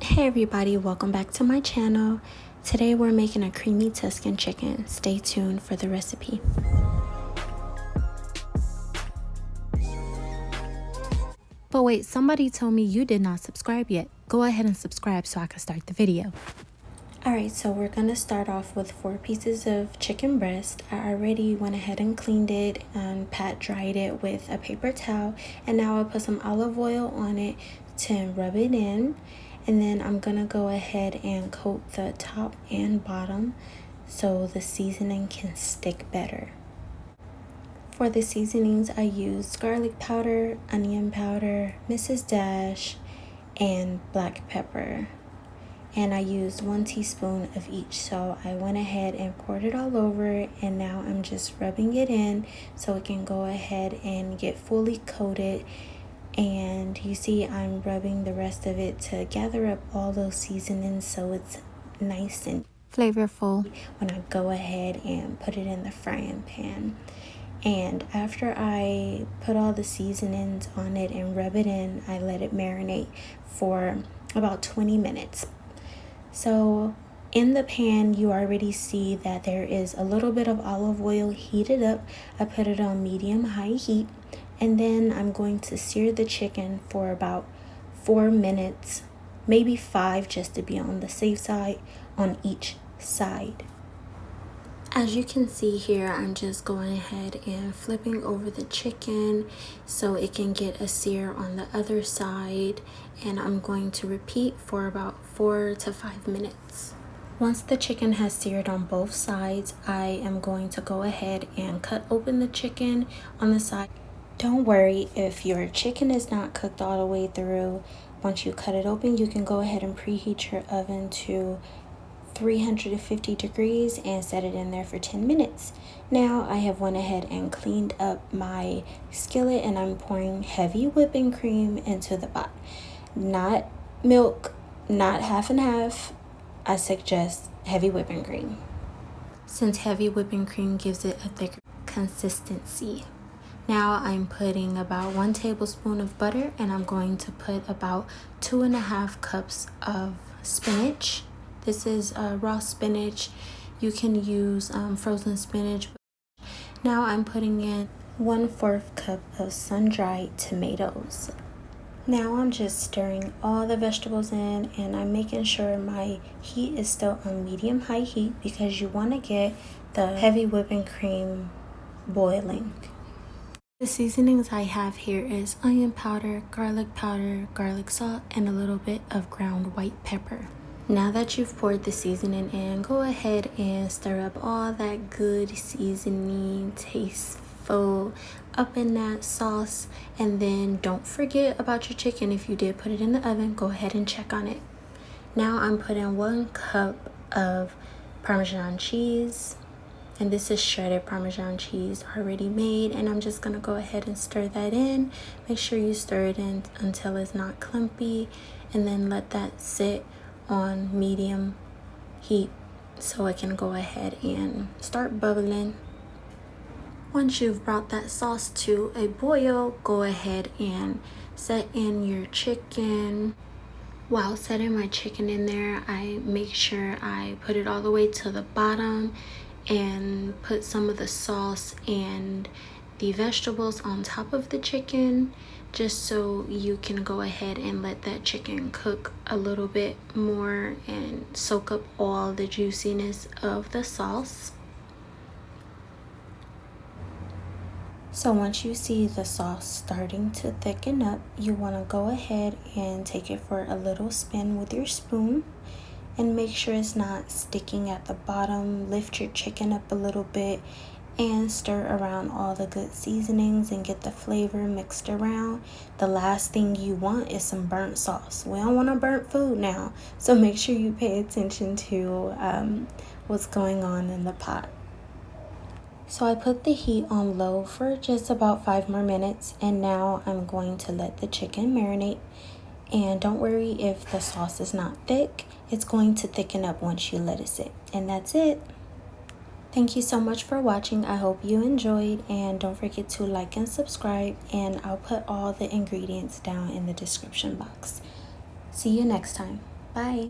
Hey everybody, welcome back to my channel. Today we're making a creamy Tuscan chicken. Stay tuned for the recipe. But wait, somebody told me you did not subscribe yet. Go ahead and subscribe so I can start the video. Alright, so we're going to start off with 4 pieces of chicken breast. I already went ahead and cleaned it and pat dried it with a paper towel. And now I'll put some olive oil on it to rub it in. And then I'm going to go ahead and coat the top and bottom so the seasoning can stick better. For the seasonings, I used garlic powder, onion powder, Mrs. Dash, and black pepper. And I used 1 teaspoon of each. So I went ahead and poured it all over, and now I'm just rubbing it in so it can go ahead and get fully coated. And you see I'm rubbing the rest of it to gather up all those seasonings so it's nice and flavorful when I go ahead and put it in the frying pan. And after I put all the seasonings on it and rub it in, I let it marinate for about 20 minutes. So in the pan, you already see that there is a little bit of olive oil heated up. I put it on medium-high heat. And then I'm going to sear the chicken for about 4 minutes, maybe 5, just to be on the safe side on each side. As you can see here, I'm just going ahead and flipping over the chicken so it can get a sear on the other side. And I'm going to repeat for about 4 to 5 minutes. Once the chicken has seared on both sides, I am going to go ahead and cut open the chicken on the side. Don't worry if your chicken is not cooked all the way through. Once you cut it open, you can go ahead and preheat your oven to 350 degrees and set it in there for 10 minutes. Now I have went ahead and cleaned up my skillet, and I'm pouring heavy whipping cream into the pot. Not milk, not half and half. I suggest heavy whipping cream, since heavy whipping cream gives it a thicker consistency. Now I'm putting about 1 tablespoon of butter, and I'm going to put about 2.5 cups of spinach. This is raw spinach. You can use frozen spinach. Now I'm putting in 1/4 cup of sun-dried tomatoes. Now I'm just stirring all the vegetables in, and I'm making sure my heat is still on medium-high heat because you want to get the heavy whipping cream boiling. The seasonings I have here is onion powder, garlic salt, and a little bit of ground white pepper. Now that you've poured the seasoning in, go ahead and stir up all that good seasoning, tasteful, up in that sauce. And then don't forget about your chicken. If you did put it in the oven, go ahead and check on it. Now I'm putting 1 cup of Parmesan cheese. And this is shredded Parmesan cheese already made. And I'm just going to go ahead and stir that in. Make sure you stir it in until it's not clumpy. And then let that sit on medium heat so it can go ahead and start bubbling. Once you've brought that sauce to a boil, go ahead and set in your chicken. While setting my chicken in there, I make sure I put it all the way to the bottom and put some of the sauce and the vegetables on top of the chicken, just so you can go ahead and let that chicken cook a little bit more and soak up all the juiciness of the sauce. So once you see the sauce starting to thicken up, you want to go ahead and take it for a little spin with your spoon. And make sure it's not sticking at the bottom. Lift your chicken up a little bit and stir around all the good seasonings and get the flavor mixed around. The last thing you want is some burnt sauce. We don't want to burnt food now. So make sure you pay attention to what's going on in the pot. So I put the heat on low for just about 5 more minutes. And now I'm going to let the chicken marinate. And don't worry if the sauce is not thick. It's going to thicken up once you let it sit. And that's it. Thank you so much for watching. I hope you enjoyed. And don't forget to like and subscribe. And I'll put all the ingredients down in the description box. See you next time. Bye.